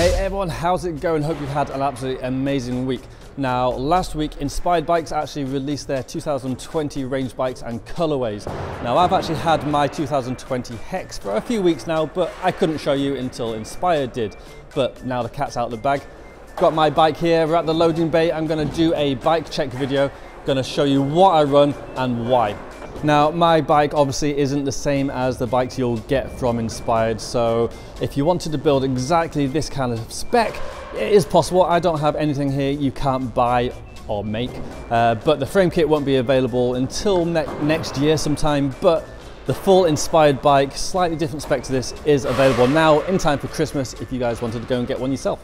Hey everyone, how's it going? Hope you've had an absolutely amazing week. Now, last week, Inspired Bikes actually released their 2020 range bikes and colorways. Now, I've actually had my 2020 Hex for a few weeks now, but I couldn't show you until Inspired did. But now the cat's out of the bag. Got my bike here, we're at the loading bay. I'm gonna do a bike check video. Gonna show you what I run and why. Now, my bike obviously isn't the same as the bikes you'll get from Inspired, so if you wanted to build exactly this kind of spec, it is possible. I don't have anything here you can't buy or make, but the frame kit won't be available until next year sometime, but the full Inspired bike, slightly different spec to this, is available now in time for Christmas if you guys wanted to go and get one yourself.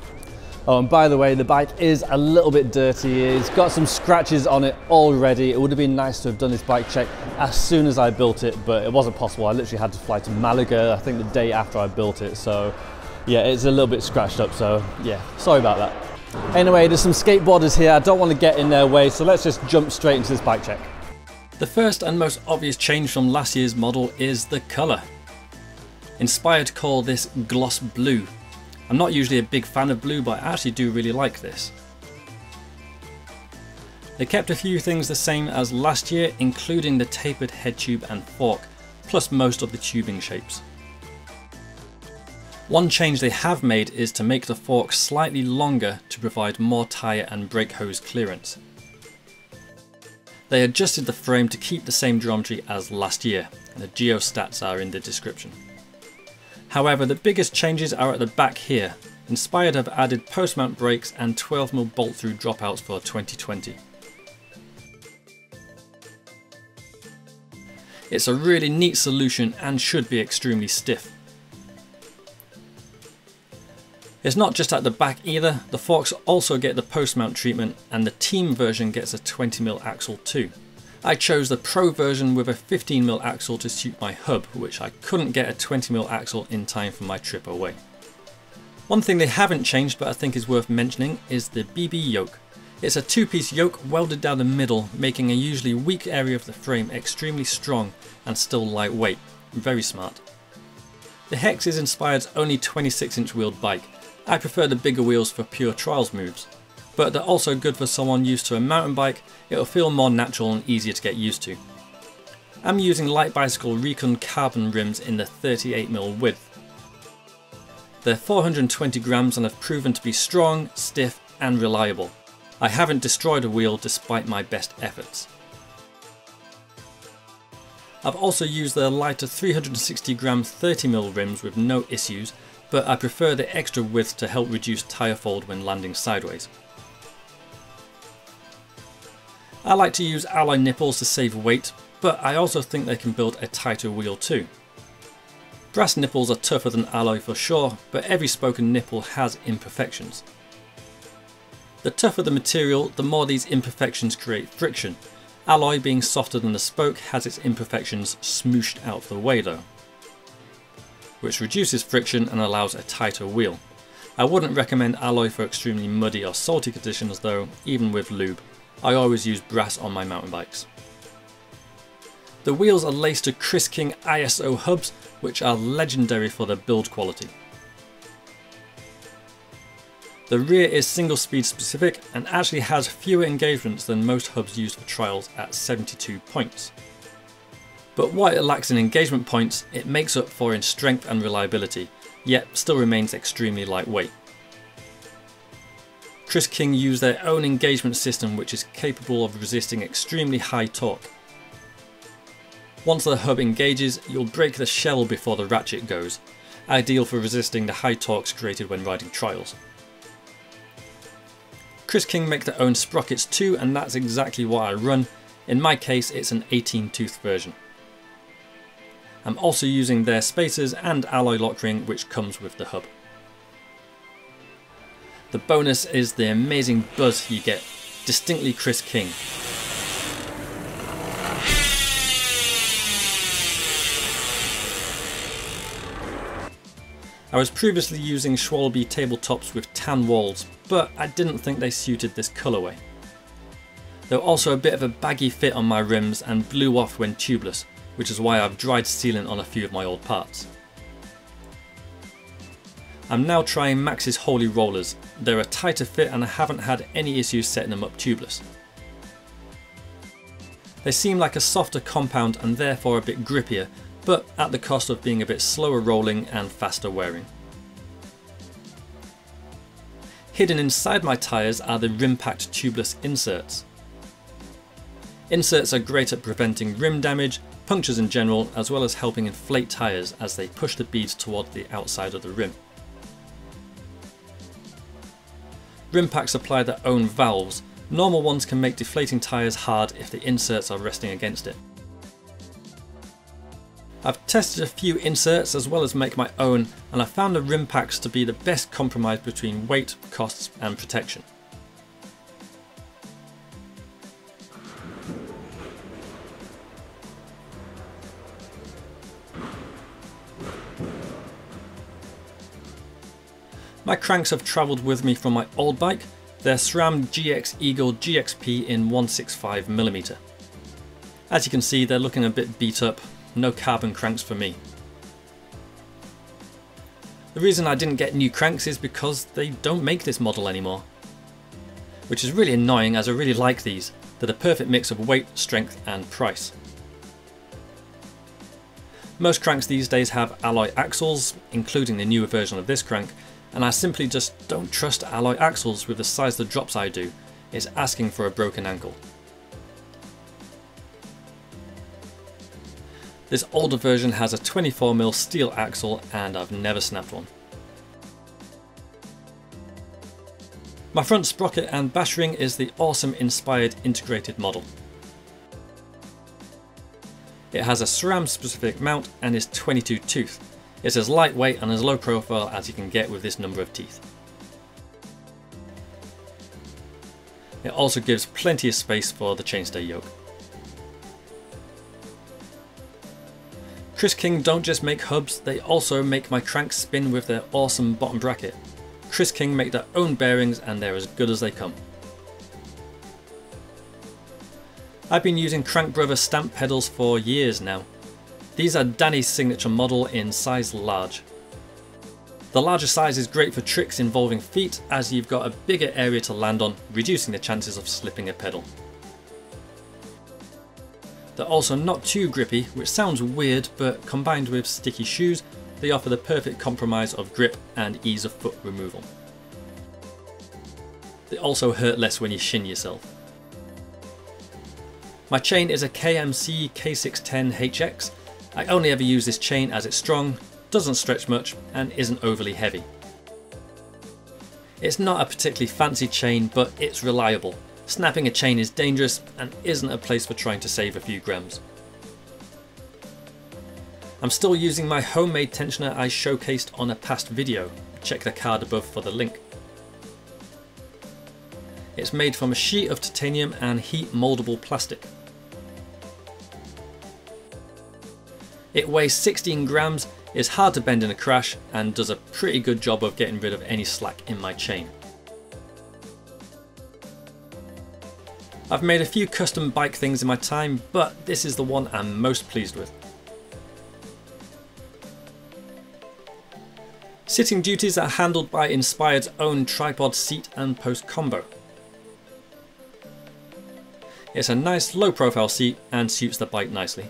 Oh, and by the way, the bike is a little bit dirty. It's got some scratches on it already. It would have been nice to have done this bike check as soon as I built it, but it wasn't possible. I literally had to fly to Malaga, I think the day after I built it. So yeah, it's a little bit scratched up. So yeah, sorry about that. Anyway, there's some skateboarders here. I don't want to get in their way, so let's just jump straight into this bike check. The first and most obvious change from last year's model is the colour. Inspired call this gloss blue. I'm not usually a big fan of blue, but I actually do really like this. They kept a few things the same as last year, including the tapered head tube and fork, plus most of the tubing shapes. One change they have made is to make the fork slightly longer to provide more tyre and brake hose clearance. They adjusted the frame to keep the same geometry as last year, and the geostats are in the description. However, the biggest changes are at the back here. Inspired have added post-mount brakes and 12mm bolt-through dropouts for 2020. It's a really neat solution and should be extremely stiff. It's not just at the back either, the forks also get the post-mount treatment and the team version gets a 20mm axle too. I chose the Pro version with a 15mm axle to suit my hub, which I couldn't get a 20mm axle in time for my trip away. One thing they haven't changed but I think is worth mentioning is the BB yoke. It's a two-piece yoke welded down the middle, making a usually weak area of the frame extremely strong and still lightweight. Very smart. The Hex is Inspired's only 26-inch wheeled bike. I prefer the bigger wheels for pure trials moves. But they're also good for someone used to a mountain bike. It'll feel more natural and easier to get used to. I'm using Light Bicycle Recon carbon rims in the 38mm width. They're 420 grams and have proven to be strong, stiff and reliable. I haven't destroyed a wheel despite my best efforts. I've also used the lighter 360 gram 30mm rims with no issues, but I prefer the extra width to help reduce tyre fold when landing sideways. I like to use alloy nipples to save weight, but I also think they can build a tighter wheel too. Brass nipples are tougher than alloy for sure, but every spoken nipple has imperfections. The tougher the material, the more these imperfections create friction. Alloy, being softer than the spoke, has its imperfections smooshed out of the way though, which reduces friction and allows a tighter wheel. I wouldn't recommend alloy for extremely muddy or salty conditions though, even with lube. I always use brass on my mountain bikes. The wheels are laced to Chris King ISO hubs, which are legendary for their build quality. The rear is single speed specific and actually has fewer engagements than most hubs used for trials at 72 points. But what it lacks in engagement points, it makes up for in strength and reliability, yet still remains extremely lightweight. Chris King used their own engagement system which is capable of resisting extremely high torque. Once the hub engages, you'll break the shell before the ratchet goes, ideal for resisting the high torques created when riding trials. Chris King make their own sprockets too, and that's exactly what I run. In my case, it's an 18-tooth version. I'm also using their spacers and alloy lock ring which comes with the hub. The bonus is the amazing buzz you get, distinctly Chris King. I was previously using Schwalbe tabletops with tan walls, but I didn't think they suited this colourway. There were also a bit of a baggy fit on my rims and blew off when tubeless, which is why I've dried sealant on a few of my old parts. I'm now trying Max's Holy Rollers. They're a tighter fit and I haven't had any issues setting them up tubeless. They seem like a softer compound and therefore a bit grippier, but at the cost of being a bit slower rolling and faster wearing. Hidden inside my tyres are the rim-packed tubeless inserts. Inserts are great at preventing rim damage, punctures in general, as well as helping inflate tyres as they push the beads toward the outside of the rim. Rim packs supply their own valves. Normal ones can make deflating tyres hard if the inserts are resting against it. I've tested a few inserts as well as make my own, and I found the rim packs to be the best compromise between weight, costs and protection. My cranks have travelled with me from my old bike. They're SRAM GX Eagle GXP in 165mm. As you can see, they're looking a bit beat up, no carbon cranks for me. The reason I didn't get new cranks is because they don't make this model anymore. Which is really annoying as I really like these. They're the perfect mix of weight, strength and price. Most cranks these days have alloy axles, including the newer version of this crank, and I simply just don't trust alloy axles with the size of the drops I do. It's asking for a broken ankle. This older version has a 24mm steel axle and I've never snapped one. My front sprocket and bash ring is the awesome Inspired integrated model. It has a SRAM specific mount and is 22 tooth. It's as lightweight and as low profile as you can get with this number of teeth. It also gives plenty of space for the chainstay yoke. Chris King don't just make hubs, they also make my cranks spin with their awesome bottom bracket. Chris King make their own bearings and they're as good as they come. I've been using Crank Brother stamp pedals for years now. These are Danny's signature model in size large. The larger size is great for tricks involving feet as you've got a bigger area to land on, reducing the chances of slipping a pedal. They're also not too grippy, which sounds weird, but combined with sticky shoes, they offer the perfect compromise of grip and ease of foot removal. They also hurt less when you shin yourself. My chain is a KMC K610HX. I only ever use this chain as it's strong, doesn't stretch much and isn't overly heavy. It's not a particularly fancy chain, but it's reliable. Snapping a chain is dangerous and isn't a place for trying to save a few grams. I'm still using my homemade tensioner I showcased on a past video. Check the card above for the link. It's made from a sheet of titanium and heat moldable plastic. It weighs 16 grams, is hard to bend in a crash and does a pretty good job of getting rid of any slack in my chain. I've made a few custom bike things in my time, but this is the one I'm most pleased with. Sitting duties are handled by Inspired's own tripod seat and post combo. It's a nice low profile seat and suits the bike nicely.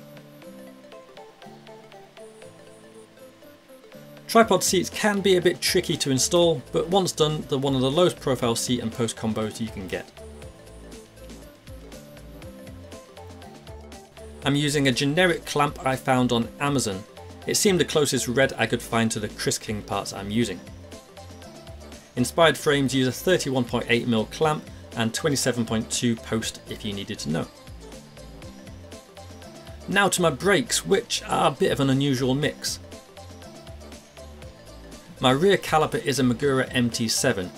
Tripod seats can be a bit tricky to install, but once done, they're one of the lowest profile seat and post combos you can get. I'm using a generic clamp I found on Amazon. It seemed the closest red I could find to the Chris King parts I'm using. Inspired frames use a 31.8mm clamp and 27.2 post if you needed to know. Now to my brakes, which are a bit of an unusual mix. My rear caliper is a Magura MT7.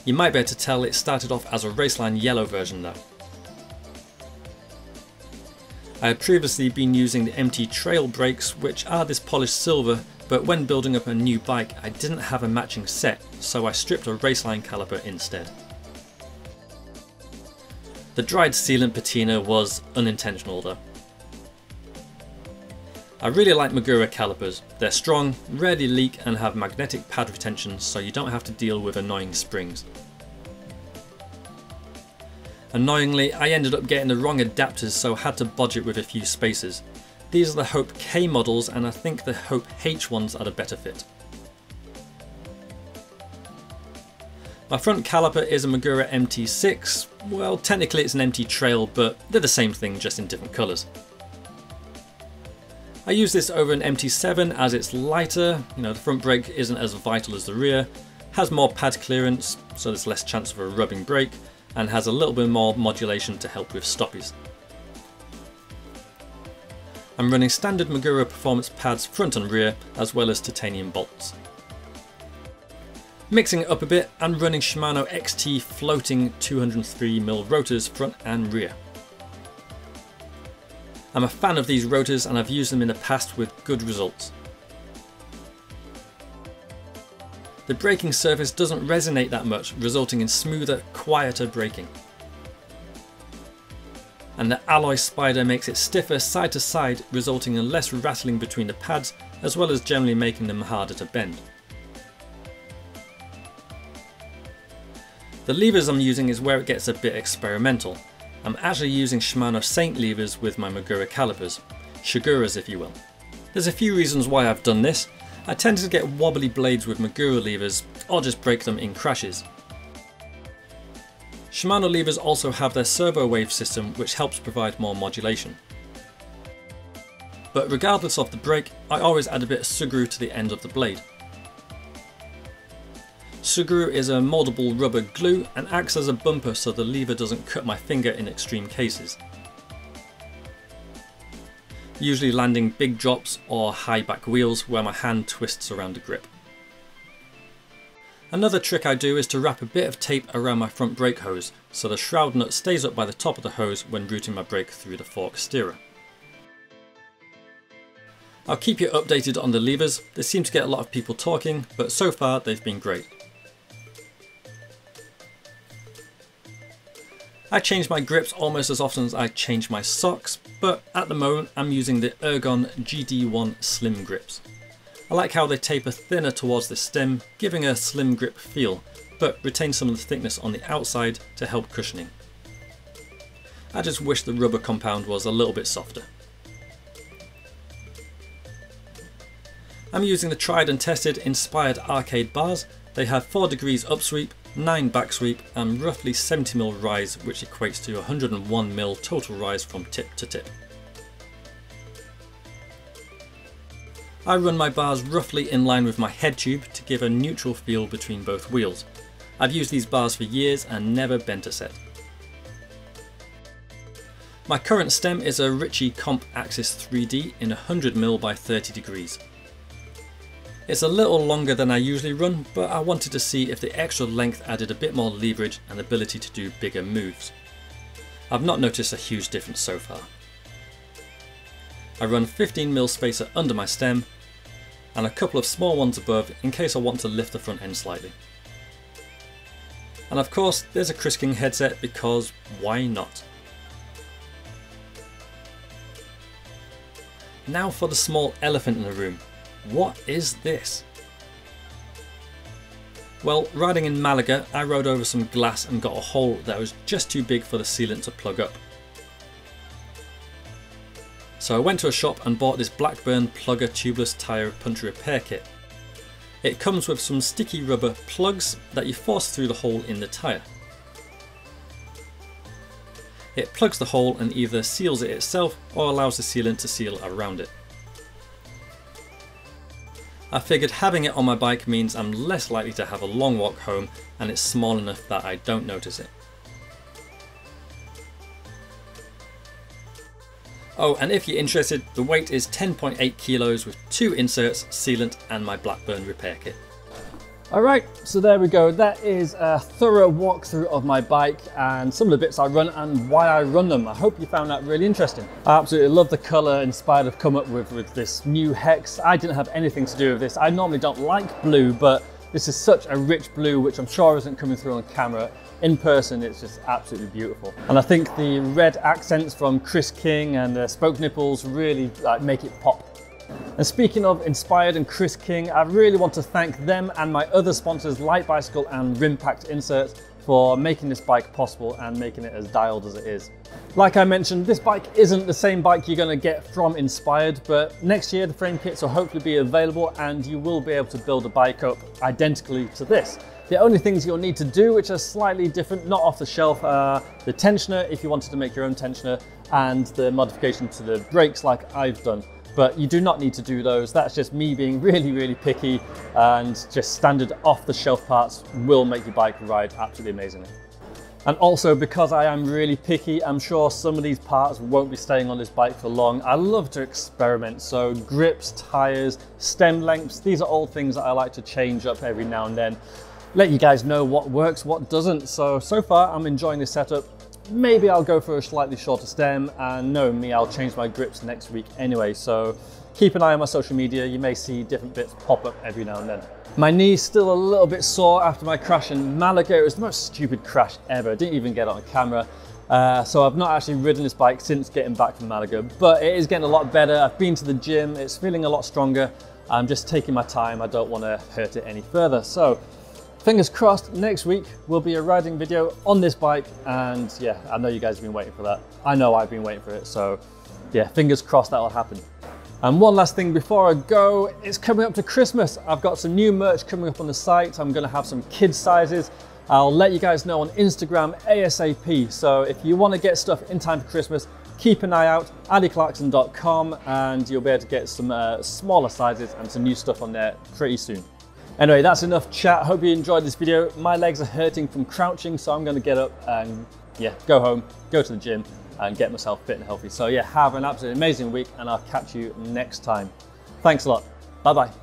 You might be able to tell it started off as a Raceline yellow version though. I had previously been using the MT Trail brakes, which are this polished silver, but when building up a new bike I didn't have a matching set, so I stripped a Raceline caliper instead. The dried sealant patina was unintentional though. I really like Magura calipers. They're strong, rarely leak and have magnetic pad retention, so you don't have to deal with annoying springs. Annoyingly, I ended up getting the wrong adapters, so I had to budget with a few spacers. These are the Hope K models, and I think the Hope H ones are the better fit. My front caliper is a Magura MT6. Well, technically it's an MT Trail, but they're the same thing, just in different colours. I use this over an MT7 as it's lighter, the front brake isn't as vital as the rear, has more pad clearance, so there's less chance of a rubbing brake, and has a little bit more modulation to help with stoppies. I'm running standard Magura performance pads front and rear, as well as titanium bolts. Mixing it up a bit, I'm running Shimano XT floating 203mm rotors front and rear. I'm a fan of these rotors and I've used them in the past with good results. The braking surface doesn't resonate that much, resulting in smoother, quieter braking. And the alloy spider makes it stiffer side to side, resulting in less rattling between the pads, as well as generally making them harder to bend. The levers I'm using is where it gets a bit experimental. I'm actually using Shimano Saint levers with my Magura calipers, Shiguras if you will. There's a few reasons why I've done this. I tend to get wobbly blades with Magura levers, or just break them in crashes. Shimano levers also have their servo wave system, which helps provide more modulation. But regardless of the brake, I always add a bit of Suguru to the end of the blade. Suguru is a moldable rubber glue and acts as a bumper so the lever doesn't cut my finger in extreme cases. Usually landing big drops or high back wheels where my hand twists around the grip. Another trick I do is to wrap a bit of tape around my front brake hose so the shroud nut stays up by the top of the hose when routing my brake through the fork steerer. I'll keep you updated on the levers. They seem to get a lot of people talking, but so far they've been great. I change my grips almost as often as I change my socks, but at the moment I'm using the Ergon GD1 Slim grips. I like how they taper thinner towards the stem, giving a slim grip feel, but retain some of the thickness on the outside to help cushioning. I just wish the rubber compound was a little bit softer. I'm using the tried and tested Inspired Arcade bars. They have 4 degrees upsweep, 9 backsweep and roughly 70mm rise, which equates to 101mm total rise from tip to tip. I run my bars roughly in line with my head tube to give a neutral feel between both wheels. I've used these bars for years and never bent a set. My current stem is a Ritchey Comp Axis 3D in 100mm by 30 degrees. It's a little longer than I usually run, but I wanted to see if the extra length added a bit more leverage and ability to do bigger moves. I've not noticed a huge difference so far. I run 15mm spacer under my stem and a couple of small ones above in case I want to lift the front end slightly. And of course there's a Chris King headset because why not? Now for the small elephant in the room. What is this? Well, riding in Malaga, I rode over some glass and got a hole that was just too big for the sealant to plug up. So I went to a shop and bought this Blackburn Plugger tubeless tyre puncture repair kit. It comes with some sticky rubber plugs that you force through the hole in the tyre. It plugs the hole and either seals it itself or allows the sealant to seal around it. I figured having it on my bike means I'm less likely to have a long walk home and it's small enough that I don't notice it. Oh, and if you're interested, the weight is 10.8 kilos with 2 inserts, sealant and my Blackburn repair kit. Alright, so there we go. That is a thorough walkthrough of my bike and some of the bits I run and why I run them. I hope you found that really interesting. I absolutely love the colour Inspired have come up with this new hex. I didn't have anything to do with this. I normally don't like blue, but this is such a rich blue, which I'm sure isn't coming through on camera. In person, it's just absolutely beautiful. And I think the red accents from Chris King and the spoke nipples really make it pop. And speaking of Inspired and Chris King, I really want to thank them and my other sponsors, Light Bicycle and Rimpact Inserts, for making this bike possible and making it as dialed as it is. Like I mentioned, this bike isn't the same bike you're going to get from Inspired, but next year the frame kits will hopefully be available and you will be able to build a bike up identically to this. The only things you'll need to do, which are slightly different, not off the shelf, are the tensioner if you wanted to make your own tensioner, and the modification to the brakes like I've done. But you do not need to do those. That's just me being really picky, and just standard off the shelf parts will make your bike ride absolutely amazingly. And also, because I am really picky, I'm sure some of these parts won't be staying on this bike for long. I love to experiment, so grips, tires, stem lengths, these are all things that I like to change up every now and then. Let you guys know what works, what doesn't. So far I'm enjoying this setup. Maybe I'll go for a slightly shorter stem, and knowing me, I'll change my grips next week anyway. So keep an eye on my social media. You may see different bits pop up every now and then. My knee's still a little bit sore after my crash in Malaga. It was the most stupid crash ever. I didn't even get it on camera. So I've not actually ridden this bike since getting back from Malaga, but it is getting a lot better. I've been to the gym. It's feeling a lot stronger. I'm just taking my time. I don't want to hurt it any further. So fingers crossed, next week will be a riding video on this bike, and yeah, I know you guys have been waiting for that. I know I've been waiting for it, so yeah, fingers crossed that'll happen. And one last thing before I go, it's coming up to Christmas. I've got some new merch coming up on the site. I'm gonna have some kids sizes. I'll let you guys know on Instagram ASAP. So if you wanna get stuff in time for Christmas, keep an eye out, adiclarkson.com, and you'll be able to get some smaller sizes and some new stuff on there pretty soon. Anyway, that's enough chat. Hope you enjoyed this video. My legs are hurting from crouching, so I'm going to get up and yeah, go home, go to the gym and get myself fit and healthy. So yeah, have an absolutely amazing week, and I'll catch you next time. Thanks a lot. Bye-bye.